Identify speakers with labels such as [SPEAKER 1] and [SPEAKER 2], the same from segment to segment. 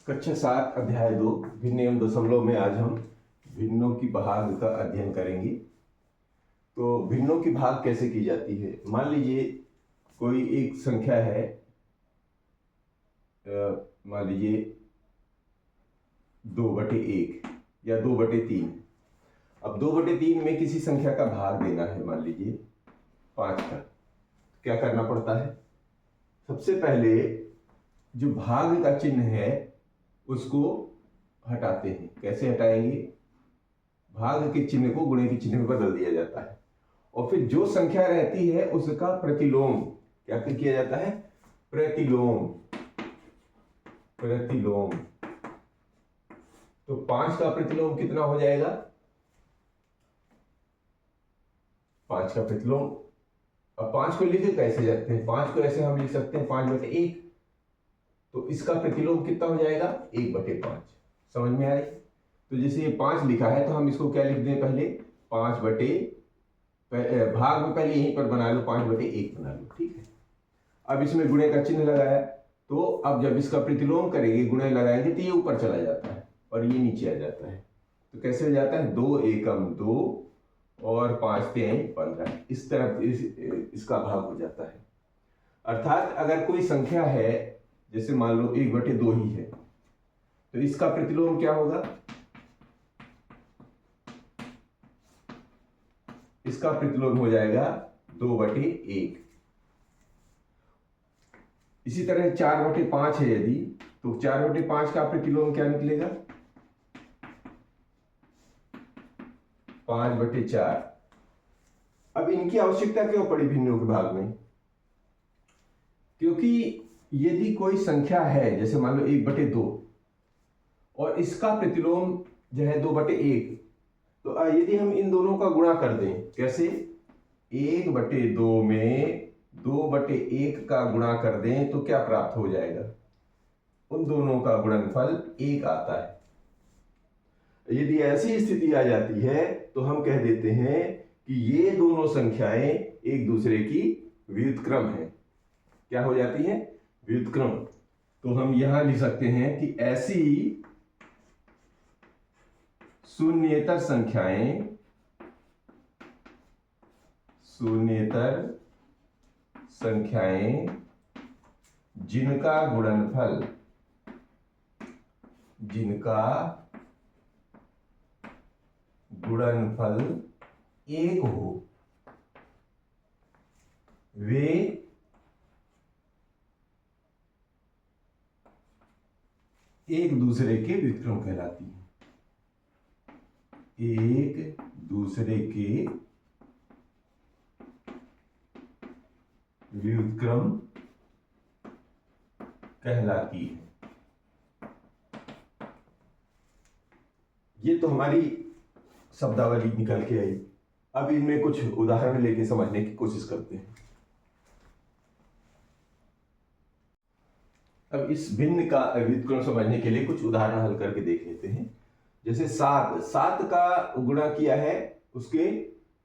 [SPEAKER 1] कक्षा 7 अध्याय 2 भिन्न एवं दशमलव में आज हम भिन्नों की भाग का अध्ययन करेंगे। तो भिन्नों की भाग कैसे की जाती है। मान लीजिए कोई एक संख्या है, मान लीजिए 2/1 या 2/3। अब 2/3 में किसी संख्या का भाग देना है, मान लीजिए 5 का। क्या करना पड़ता है? सबसे पहले जो भाग का चिन्ह है उसको हटाते हैं। कैसे हटाएंगे? भाग के चिन्ह को गुणे के चिन्ह में बदल दिया जाता है और फिर जो संख्या रहती है उसका प्रतिलोम क्या किया जाता है? प्रतिलोम। प्रतिलोम। तो 5 का प्रतिलोम कितना हो जाएगा? 5 का प्रतिलोम। अब 5 को लिखे कैसे जाते हैं? 5 को ऐसे हम लिख सकते हैं 5/1। तो इसका प्रतिलोम कितना हो जाएगा? 1/5। समझ में आ रही? तो जैसे ये 5 लिखा है तो हम इसको क्या लिख दें? पहले 5 बटे भाग में पहले यहीं पर बना लो, 5/1 बना लो। ठीक है। अब इसमें गुणे का चिन्ह लगाया तो अब जब इसका प्रतिलोम करेंगे, गुणे लगाएंगे तो ये ऊपर चला जाता है और ये नीचे आ जाता है। तो कैसे हो जाता है? 2 एकम 2 और 5 3 15। इस तरह इसका भाग हो जाता है। अर्थात अगर कोई संख्या है, जैसे मान लो 1/2 ही है, तो इसका प्रतिलोम क्या होगा? इसका प्रतिलोम हो जाएगा 2/1। इसी तरह 4/5 है यदि, तो 4/5 का प्रतिलोम क्या निकलेगा? 5/4। अब इनकी आवश्यकता क्यों पड़ी भिन्नों के भाग में? क्योंकि यदि कोई संख्या है, जैसे मान लो 1/2 और इसका प्रतिलोम जो है 2/1, तो यदि हम इन दोनों का गुणा कर दें, कैसे? 1/2 में 2/1 का गुणा कर दें तो क्या प्राप्त हो जाएगा? उन दोनों का गुणनफल 1 आता है। यदि ऐसी स्थिति आ जाती है तो हम कह देते हैं कि ये दोनों संख्याएं एक दूसरे की व्युत्क्रम है। क्या हो जाती है? व्युत्क्रम। तो हम यहां लिख सकते हैं कि ऐसी शून्येतर संख्याएं, शून्येतर संख्याएं जिनका गुणनफल, जिनका गुणनफल 1 हो, वे एक दूसरे के व्युत्क्रम कहलाती हैं। एक दूसरे के व्युत्क्रम कहलाती है। ये तो हमारी शब्दावली निकल के आई। अब इनमें कुछ उदाहरण लेके समझने की कोशिश करते हैं। अब इस भिन्न का व्युत्क्रम समझने के लिए कुछ उदाहरण हल करके देख लेते हैं। जैसे 7 का गुणा किया है उसके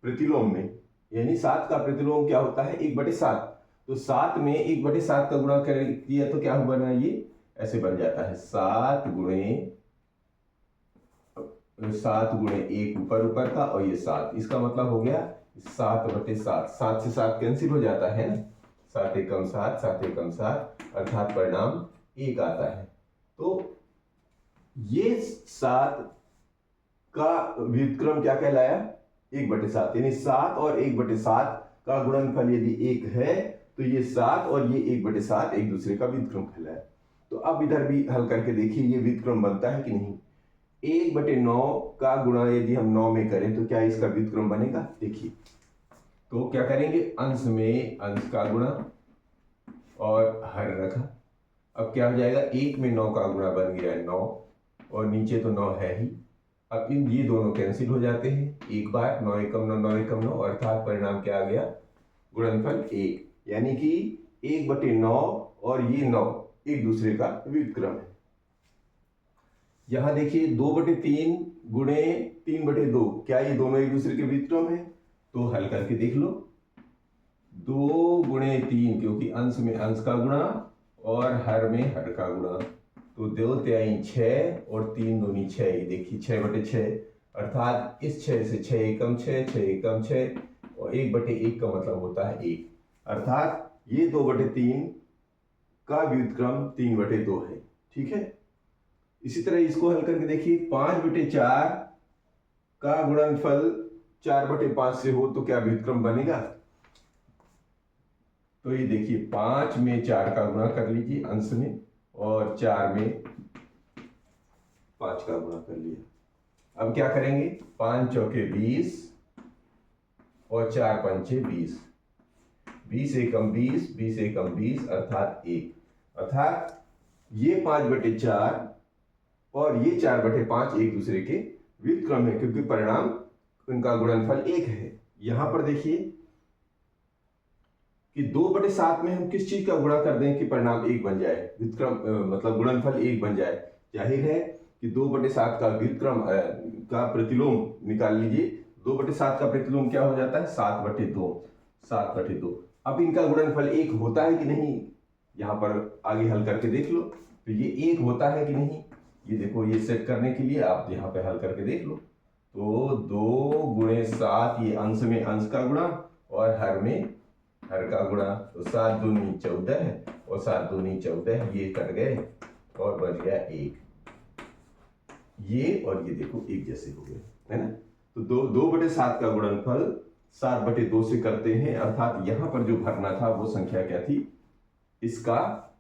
[SPEAKER 1] प्रतिलोम में, यानी 7 का प्रतिलोम क्या होता है? 1/7। तो 7 में 1/7 का गुणा किया तो क्या हुआ ना, ये ऐसे बन जाता है 7 गुणे 1 ऊपर का और ये 7। इसका मतलब हो गया 7/7। 7 से 7 कैंसिल हो जाता है ना, 7 एकम 7, 7 एकम 7, अर्थात परिणाम 1 आता है। तो ये 7 का व्युत्क्रम क्या कहलाया? 1/7। यानी 7 और 1/7 का गुणनफल यदि 1 है तो ये 7 और ये 1/7 एक दूसरे का व्युत्क्रम कहलाया। तो अब इधर भी हल करके देखिए ये व्युत्क्रम बनता है कि नहीं। 1/9 का गुणा यदि हम 9 में करें तो क्या इसका व्युत्क्रम बनेगा? देखिए, तो क्या करेंगे? अंश में अंश का गुणा और हर रखा। अब क्या हो जाएगा? 1 में 9 का गुणा बन गया 9 और नीचे तो 9 है ही। अब ये दोनों कैंसिल हो जाते हैं एक बार। 9 एकम 9, 9 एकम 9, अर्थात परिणाम क्या आ गया? गुणनफल 1। यानी कि 1/9 और ये 9 एक दूसरे का व्युत्क्रम है। यहां देखिए 2/3 गुणे 3/2, क्या ये दोनों एक दूसरे के व्युत्क्रम है? तो हल करके देख लो। 2 गुणे 3, क्योंकि अंश में अंश का गुणा और हर में हर का गुणा, तो 2 तिहाई 6 और 3 दूनी 6, ये देखिए 6/6, अर्थात इस 6 से 6 एकम 6, 6 एकम 6 और 1/1 का मतलब होता है 1, अर्थात ये 2/3 का व्युत्क्रम 3/2 है। ठीक है, इसी तरह इसको हल करके देखिए, 5/4 का गुणनफल 4/5 से हो तो क्या व्युत्क्रम बनेगा? तो ये देखिए 5 में 4 का गुणा कर लीजिए अंश में, और 4 में 5 का गुणा कर लिया। अब क्या करेंगे, 5 चौके 20 और 4 पंचे 20, 20 एकम 20, 20 एकम 20 अर्थात 1, अर्थात ये 5/4 और ये 4/5 एक दूसरे के व्युत्क्रम है, क्योंकि परिणाम उनका गुणनफल 1 है। यहां पर देखिए कि 2/7 में हम किस चीज का गुणा कर दें कि परिणाम 1 बन जाए, व्युत्क्रम मतलब गुणनफल 1 बन जाए। जाहिर है कि 2/7 का व्युत्क्रम का प्रतिलोम निकाल लीजिए। 2/7 का प्रतिलोम क्या हो जाता है, 7/2, 7/2। अब इनका गुणनफल 1 होता है कि नहीं, यहाँ पर आगे हल करके देख लो। तो ये 1 होता है कि नहीं, ये देखो, ये सेट करने के लिए आप यहाँ पे हल करके देख लो। तो 2 × 7, ये अंश में अंश का गुणा और हर में हर का गुणा, तो 7 दूनी 14 है और 7 दूनी 14, ये कट गए और बच गया 1। ये और ये देखो एक जैसे हो गए, है ना। तो 2/7 का गुणनफल 7/2 से करते हैं, अर्थात यहां पर जो भरना था वो संख्या क्या थी, इसका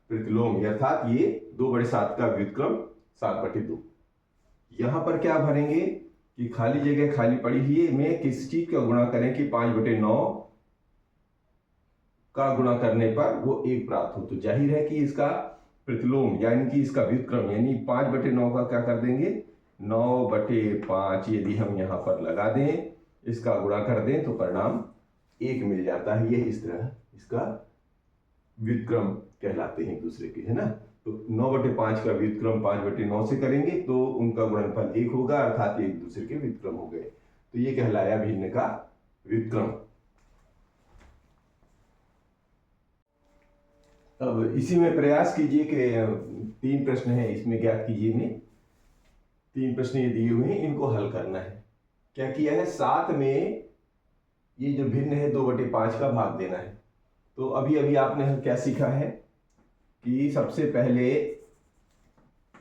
[SPEAKER 1] प्रतिलोम, अर्थात ये 2/7 का व्युत्क्रम 7/2। यहां पर क्या भरेंगे कि खाली जगह खाली पड़ी हुई में किस चीज का गुणा करें कि 5/9 का गुणा करने पर वो 1 प्राप्त हो। तो जाहिर है कि इसका प्रतिलोम यानी कि इसका व्युत्क्रम यानी 5/9 का क्या कर देंगे, 9/5 यदि हम यहाँ पर लगा दें, इसका गुणा कर दें तो परिणाम 1 मिल जाता है। ये इस तरह इसका व्युत्क्रम कहलाते हैं एक दूसरे के, है ना। तो 9/5 का व्युत्क्रम 5/9 से करेंगे तो उनका गुणनफल 1 होगा, अर्थात ये एक दूसरे के व्युत्क्रम हो गए। तो ये कहलाया भिन्न का व्युत्क्रम। अब इसी में प्रयास कीजिए कि 3 प्रश्न है, इसमें ज्ञात कीजिए में 3 प्रश्न ये दिए हुए हैं, इनको हल करना है। क्या किया है, 7 में ये जो भिन्न है 2/5 का भाग देना है। तो अभी अभी आपने क्या सीखा है कि सबसे पहले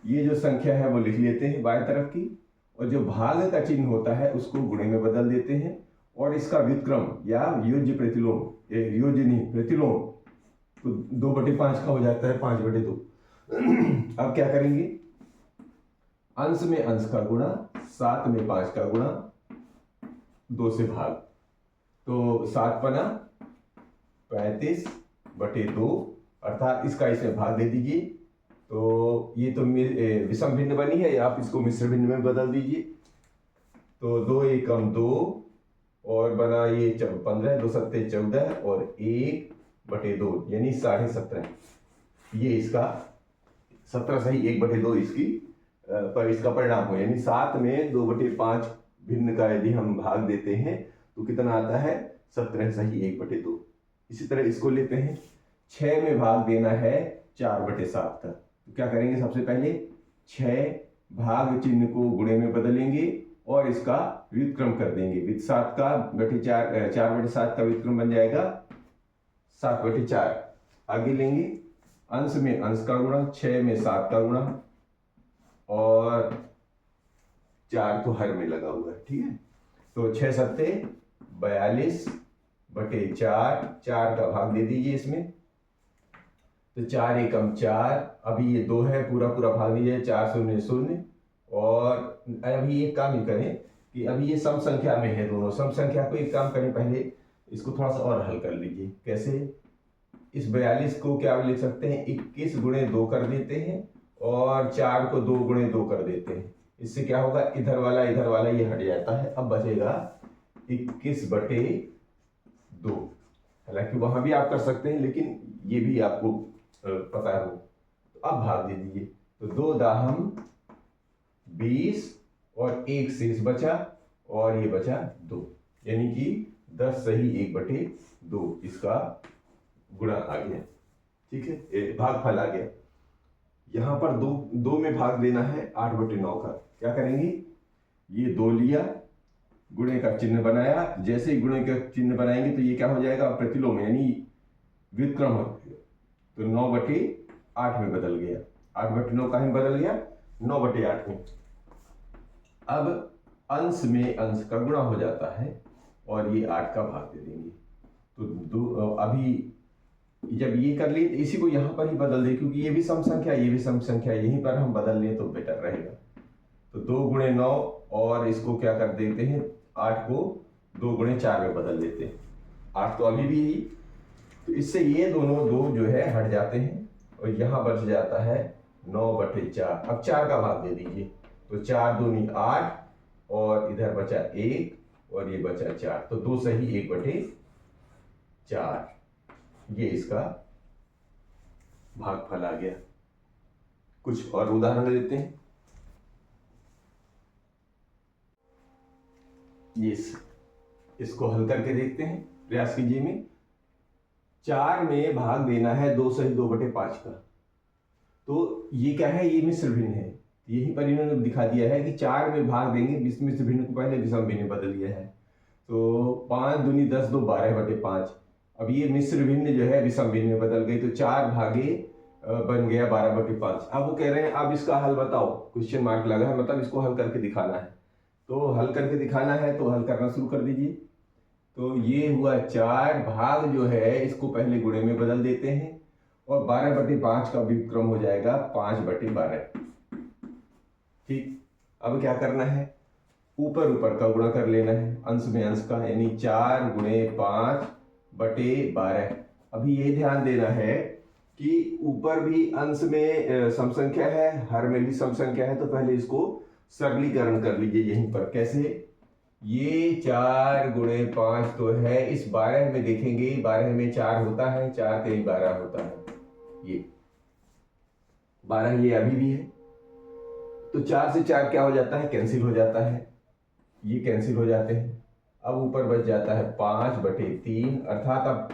[SPEAKER 1] ये जो संख्या है वो लिख लेते हैं बाएं तरफ की, और जो भाग का चिन्ह होता है उसको गुणे में बदल देते हैं, और इसका व्युत्क्रम या योज्य प्रतिलोम, योज्य नहीं प्रतिलोम, तो 2/5 का हो जाता है 5/2। अब क्या करेंगे, अंश में अंश का गुणा, 7 में 5 का गुणा, 2 से भाग, तो 7 पना 35/2, अर्थात इसका इसमें भाग दे दीजिए। तो ये तो विषम भिन्न बनी है, आप इसको मिश्र भिन्न में बदल दीजिए। तो 2 एकम 2 और बना ये 15, 2 सत्ते 14 और 1/2 यानी 17.5। ये इसका 17 सही 1/2 इसकी पर इसका परिणाम हो, यानी 7 में 2/5 भिन्न का यदि हम भाग देते हैं तो कितना आता है, 17 सही 1/2। इसी तरह इसको लेते हैं, 6 में भाग देना है 4/7 का, तो क्या करेंगे, सबसे पहले 6 भाग चिन्ह को गुणे में बदलेंगे और इसका व्युत्क्रम कर देंगे। 7 का 4/7 का व्युत्क्रम बन जाएगा 7/4। आगे लेंगे, अंश में अंश का गुणा, 6 में 7 का गुणा और 4 तो हर में लगा हुआ है, ठीक है। तो 6 सत्ते 42/4, 4 का भाग दे दीजिए इसमें, तो 4 एकम 4, अभी ये 2 है, पूरा पूरा भाग दीजिए, 4 0 0। और अभी एक काम ही करें कि अभी ये सम संख्या में है दोनों, सम संख्या को एक काम करें, पहले इसको थोड़ा सा और हल कर लीजिए। कैसे, इस 42 को क्या लिख सकते हैं, 21 × 2 कर देते हैं और 4 को 2 × 2 कर देते हैं। इससे क्या होगा, इधर वाला ये हट जाता है, अब बचेगा 21/2। हालांकि वहां भी आप कर सकते हैं, लेकिन ये भी आपको पता हो। तो अब भाग दे दीजिए, तो 2 दाहम 20 और 1 शेष बचा और ये बचा 2, यानी कि 10 सही 1/2 इसका गुणा आ गया, ठीक है, भागफल आ गया। यहाँ पर दो में भाग देना है 8/9 का। क्या करेंगे, ये 2 लिया, गुणे का चिन्ह बनाया, जैसे ही गुणे का चिन्ह बनाएंगे तो ये क्या हो जाएगा, प्रतिलोम यानी व्युत्क्रम हो जाएगा, तो 9/8 में बदल गया। 8/9 का ही बदल गया 9/8 में। अब अंश में अंश का गुणा हो जाता है और ये 8 का भाग दे देंगे। तो अभी जब ये कर लिए तो इसी को यहाँ पर ही बदल दे, क्योंकि ये भी सम संख्या ये भी सम संख्या, यहीं पर हम बदल लें तो बेटर रहेगा। तो 2 × 9 और इसको क्या कर देते हैं, 8 को 2 × 4 में बदल देते हैं। 8 तो अभी भी यही, तो इससे ये दोनों 2 जो है हट जाते हैं और यहाँ बच जाता है 9/4। अब 4 का भाग दे दीजिए, तो 4 दूनी 8 और इधर बचा 1 और ये बचा 4, तो 2 सही 1/4। ये इसका भागफल आ गया। कुछ और उदाहरण देते हैं। इसको हल करके देखते हैं, प्रयास कीजिए में। 4 में भाग देना है 2 सही 2/5 का, तो ये क्या है, ये मिश्र भिन्न है। यहीं पर इन्होंने दिखा दिया है कि 4 में भाग देंगे, मिश्र भिन्न को पहले विषम भिन्न बदल दिया है। तो 5 दूनी 10 2 12/5। अब ये मिश्र भिन्न जो है विषम भिन्न में बदल गई, तो 4 भागे बन गया 12/5। अब वो कह रहे हैं अब इसका हल बताओ, क्वेश्चन मार्क लगा है, मतलब इसको हल करके दिखाना है। तो हल करके दिखाना है तो हल करना शुरू कर दीजिए। तो ये हुआ 4 भाग जो है इसको पहले गुणे में बदल देते हैं और 12/5 का व्युत्क्रम हो जाएगा 5/12। ठीक, अब क्या करना है, ऊपर का गुणा कर लेना है अंश में अंश का, यानी 4 × 5/12। अभी ये ध्यान देना है कि ऊपर भी अंश में सम संख्या है, हर में भी सम संख्या है, तो पहले इसको सरलीकरण कर लीजिए। यहीं पर कैसे, ये 4 × 5 तो है, इस 12 में देखेंगे 12 में 4 होता है, 4 × 3 12 होता है, ये 12 ये अभी भी है, तो 4 से 4 क्या हो जाता है, कैंसिल हो जाता है, ये कैंसिल हो जाते हैं। अब ऊपर बच जाता है 5/3, अर्थात अब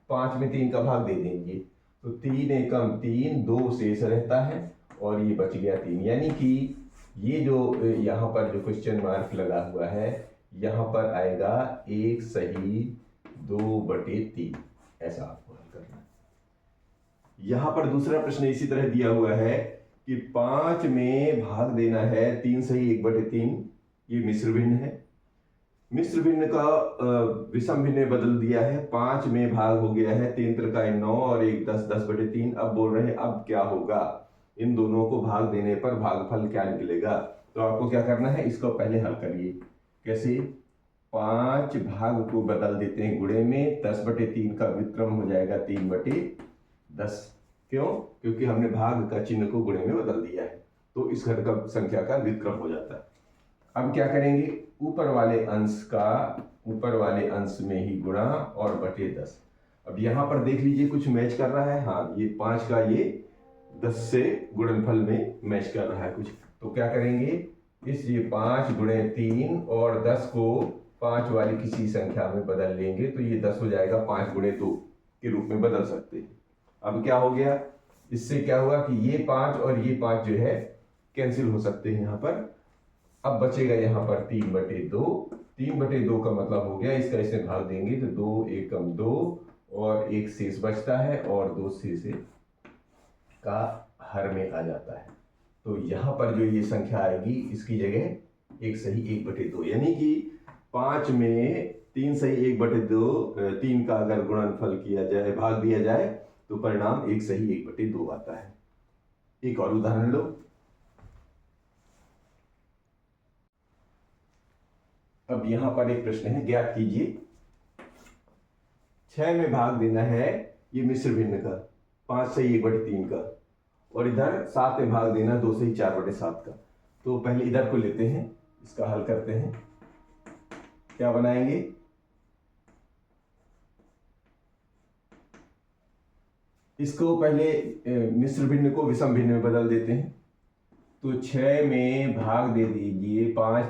[SPEAKER 1] 5 में 3 का भाग दे देंगे, तो 3 एकम 3, 2 शेष रहता है और ये बच गया 3। यानी कि ये जो यहाँ पर जो क्वेश्चन मार्क लगा हुआ है, यहाँ पर आएगा 1 सही 2/3। ऐसा आपको हल करना है। यहाँ पर दूसरा प्रश्न इसी तरह दिया हुआ है कि 5 में भाग देना है 3 सही 1/3। ये मिश्र भिन्न है, मिश्र भिन्न का विषम भिन्न में बदल दिया है। 5 में भाग हो गया है 3 × 9 और 1 10 10/3। अब बोल रहे हैं अब क्या होगा, इन दोनों को भाग देने पर भागफल क्या निकलेगा। तो आपको क्या करना है, इसको पहले हल करिए। कैसे, 5 भाग को बदल देते हैं गुणे में, 10/3 का व्युत्क्रम हो जाएगा 3/10। क्यों, क्योंकि हमने भाग का चिन्ह को गुणे में बदल दिया है, तो इस घटक संख्या का व्युत्क्रम हो जाता है। अब क्या करेंगे, ऊपर वाले अंश में ही गुणा और /10। अब यहाँ पर देख लीजिए कुछ मैच कर रहा है, हाँ ये 5 का ये 10 से गुणनफल में मैच कर रहा है कुछ। तो क्या करेंगे, इस ये 5 × 3 और 10 को 5 वाली किसी संख्या में बदल लेंगे, तो ये 10 हो जाएगा, 5 × 2 के रूप में बदल सकते हैं। अब क्या हो गया, इससे क्या हुआ कि ये 5 और ये 5 जो है कैंसिल हो सकते हैं यहाँ पर। अब बचेगा यहाँ पर 3/2। 3/2 का मतलब हो गया, इसका इसमें भाग देंगे तो 2 एकम 2 और 1 शेष बचता है और 2 शेष का हर में आ जाता है। तो यहाँ पर जो ये संख्या आएगी इसकी जगह 1 सही 1/2, यानी कि 5 में 3 सही 1/2, 3 का अगर गुणनफल किया जाए, भाग दिया जाए, तो परिणाम 1 सही 1/2 आता है। एक और उदाहरण लो। अब यहां पर एक प्रश्न है, ज्ञात कीजिए 6 में भाग देना है ये मिश्र भिन्न का 5 सही 1/3 का, और इधर 7 में भाग देना 2 सही 4/7 का। तो पहले इधर को लेते हैं, इसका हल करते हैं। क्या बनाएंगे, इसको पहले मिश्र भिन्न को विषम भिन्न में बदल देते हैं। तो 6 में भाग दे दीजिए 5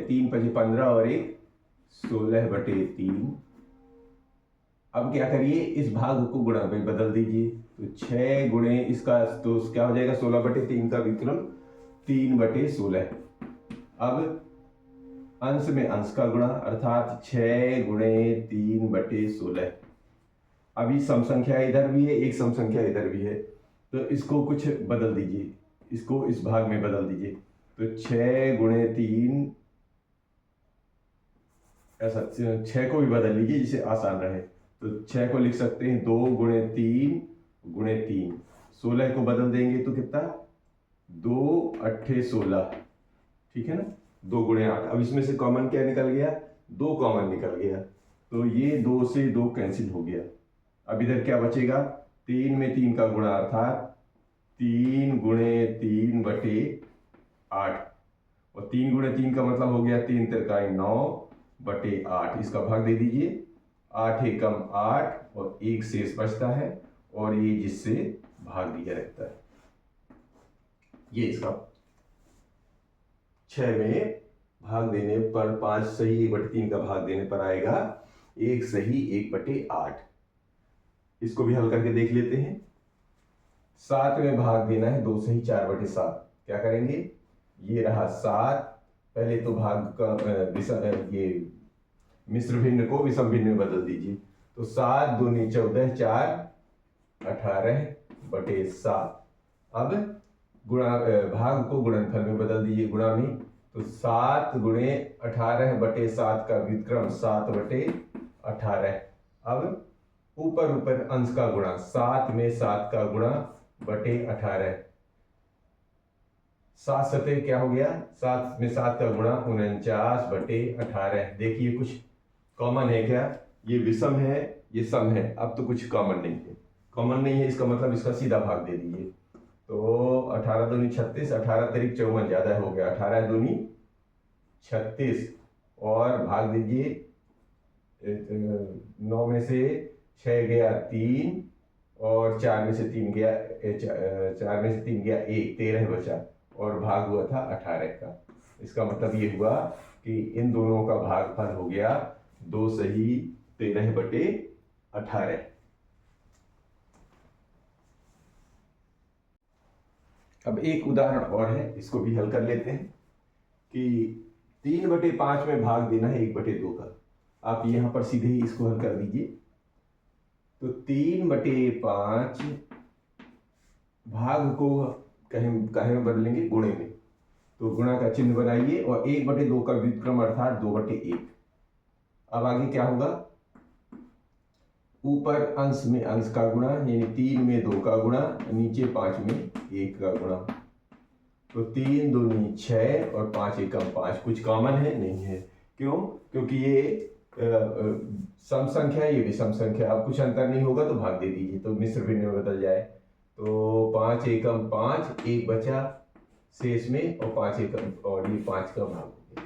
[SPEAKER 1] 3 × 15 और 1 16/3। अब क्या करिए, इस भाग को गुणा में बदल दीजिए, तो 6 गुणे इसका, तो क्या हो जाएगा 16/3 का विक्रम 3/16। अब अंश में अंश का गुणा अर्थात 6 गुणे 3/16। अभी सम संख्या इधर भी है, एक सम संख्या इधर भी है, तो इसको कुछ बदल दीजिए, इसको इस भाग में बदल दीजिए। तो 6 गुणे 3, ऐसा 6 को भी बदल लीजिए जिसे आसान रहे। तो 6 को लिख सकते हैं 2 गुणे 3 गुणे 3। 16 को बदल देंगे तो कितना, 2 8 16, ठीक है ना, 2 गुणे 8। अब इसमें से कॉमन क्या निकल गया, 2 कॉमन निकल गया, तो ये 2 से 2 कैंसिल हो गया। अब इधर क्या बचेगा, 3 में 3 का गुणा अर्थात 3 गुणे 3/8, और 3 गुणे 3 का मतलब हो गया 3 तिरकाई 9/8। इसका भाग दे दीजिए, 8 एकम 8 और 1 शेष बचता है, और ये जिससे भाग दिया रहता है। ये इसका 6 में भाग देने पर 5 सही 1/3 का भाग देने पर आएगा 1 सही 1/8। इसको भी हल करके देख लेते हैं। 7 में भाग देना है 2 सही 4/7। क्या करेंगे, ये रहा 7, पहले तो भाग का ये मिश्र भिन्न को विषम भिन्न में बदल दीजिए। तो 7 दूनी 14, 4 18/7। अब गुणा भाग को गुणनफल में बदल दीजिए, गुणा में। तो 7 गुणे 18/7 का व्युत्क्रम 7/18। अब ऊपर अंश का गुणा, 7 में 7 का गुणा बटे 18। 7 सतह क्या हो गया, 7 में 7 का गुणा 49/18। देखिए कुछ कॉमन है क्या, ये विषम है ये सम है, अब तो कुछ कॉमन नहीं है। कॉमन नहीं है इसका मतलब इसका सीधा भाग दे दीजिए। तो 18 दूनी 36, 18 तिरिक 54 ज्यादा हो गया, 18 दूनी 36, और भाग दीजिए 9 में से 6 गया 3, और 4 में से 3 गया 4 में से 3 गया 1, 13 बचा, और भाग हुआ था 18 का। इसका मतलब ये हुआ कि इन दोनों का भागफल हो गया 2 सही 13/18। अब एक उदाहरण और है, इसको भी हल कर लेते हैं कि 3/5 में भाग देना है 1/2 का। आप यहाँ पर सीधे ही इसको हल कर दीजिए। तो 3/5 भाग को कहे में बदलेंगे, गुणे में। तो गुणा का चिन्ह बनाइए, और 1/2 का व्युत्क्रम अर्थात 2/1। अब आगे क्या होगा, ऊपर अंश में अंश का गुणा, यानी 3 में 2 का गुणा, नीचे 5 में 1 का गुणा। तो 3 दूनी 6 और 5 एकम 5। कुछ कॉमन है, नहीं है। क्यों, क्योंकि ये सम संख्या, ये विषम संख्या। अब कुछ अंतर नहीं होगा तो भाग दे दीजिए, तो मिश्र भिन्न में बदल जाए। तो 5 एकम 5, 1 बचा शेष में, और 5 एकम, और ये 5 का भाग हो गया।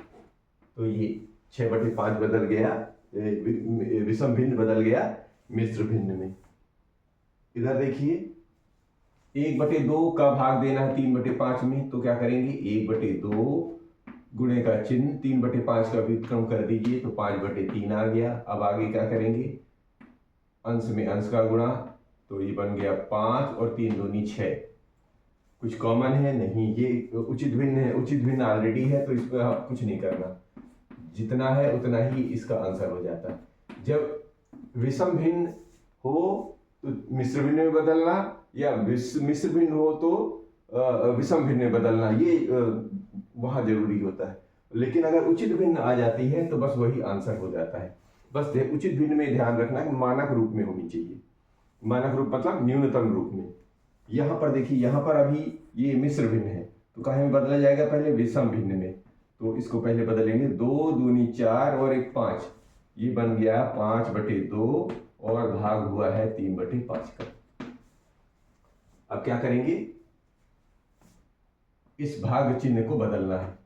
[SPEAKER 1] तो ये 6/5 बदल गया, विषम भिन्न बदल गया मिश्र भिन्न में। इधर देखिए 1/2 का भाग देना है 3/5 में, तो क्या करेंगे, 1/2 गुणे का चिन्ह, 3/5 का व्युत्क्रम कर दीजिए, तो 5/3 आ गया। अब आगे क्या करेंगे, अंश में अंश का गुणा, तो ये बन गया 5 और 3 दूनी 6। कुछ कॉमन है, नहीं। ये उचित भिन्न है, उचित भिन्न ऑलरेडी है, तो इस पर कुछ नहीं करना, जितना है उतना ही इसका आंसर हो जाता है। जब विषम भिन्न हो तो मिश्र भिन्न में बदलना, या मिश्र भिन्न हो तो विषम भिन्न में बदलना, ये वहाँ जरूरी होता है। लेकिन अगर उचित भिन्न आ जाती है तो बस वही आंसर हो जाता है। बस उचित भिन्न में ध्यान रखना है, मानक रूप में होनी चाहिए। मानक रूप मतलब न्यूनतम रूप में। यहाँ पर देखिए, यहाँ पर अभी ये मिश्र भिन्न है, तो काहे में बदला जाएगा, पहले विषम भिन्न में। तो इसको पहले बदलेंगे, 2 दूनी 4 और 1 5, ये बन गया 5/2, और भाग हुआ है 3/5 का। अब क्या करेंगे, इस भाग चिन्ह को बदलना है।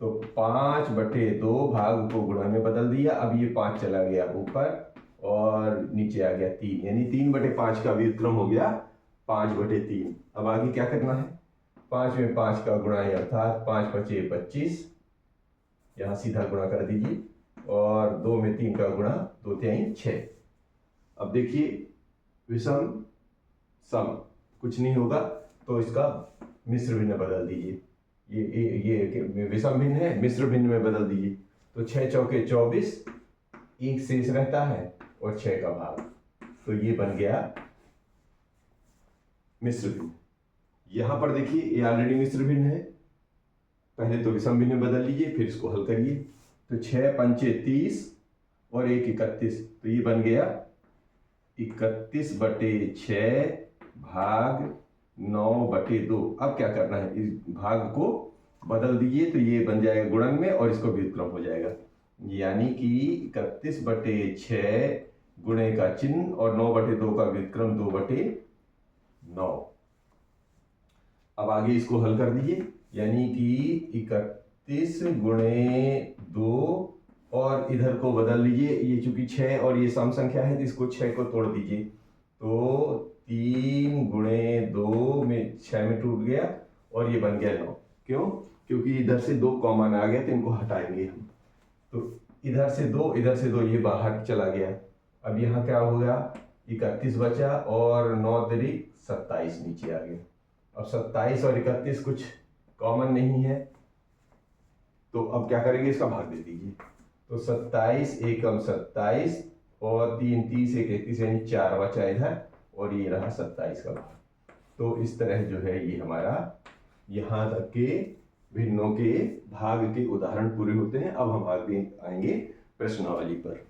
[SPEAKER 1] तो 5/2 भाग को गुणा में बदल दिया। अब ये 5 चला गया ऊपर, और नीचे आ गया 3, यानी 3/5 का व्युत्क्रम हो गया 5/3। अब आगे क्या करना है, 5 में 5 का गुणा है, अर्थात 5 × 5 = 25। यहाँ सीधा गुणा कर दीजिए, और 2 में 3 का गुणा 2 × 3 = 6। अब देखिए विषम सम कुछ नहीं होगा तो इसका मिश्र भिन्न बदल दीजिए। ये विषम भिन्न है, मिश्र भिन्न में बदल दीजिए। तो 6 चौके 24, एक शेष रहता है और 6 का भाग, तो ये बन गया मिश्र भिन्न। यहां पर देखिए ये ऑलरेडी मिश्र भिन्न है, पहले तो विषम भिन्न में बदल लीजिए फिर इसको हल करिए। तो 6 पंचे 30 और 1 31, तो ये बन गया 31/6 भाग 9/2। अब क्या करना है, इस भाग को बदल दीजिए तो ये बन जाएगा गुणन में और इसको व्युत्क्रम हो जाएगा, यानी कि 31/6 गुणे का चिन्ह और 9/2 का व्युत्क्रम 2/9। अब आगे इसको हल कर दीजिए, यानी कि 31 गुणे 2 और इधर को बदल लीजिए, ये चूंकि 6 और ये सम संख्या है तो इसको 6 को तोड़ दीजिए। तो 3 गुणे 2 में 6 में टूट गया और ये बन गया 9। क्यों? क्योंकि इधर से 2 कॉमन आ गया तो इनको हटाएंगे हम। तो इधर से 2 ये बाहर चला गया। अब यहाँ क्या होगा, 31 बचा और 9 तिरिक 27 नीचे आ गया। अब 27 और 31 कुछ कॉमन नहीं है, तो अब क्या करेंगे, इसका भाग दे दीजिए। तो 27 एकम 27 और 3 30 1 31, यानी 4 बचा इधर और ये रहा 27 का भाग। तो इस तरह जो है ये हमारा यहाँ तक के भिन्नों के भाग के उदाहरण पूरे होते हैं। अब हम आगे आएंगे प्रश्नावली पर।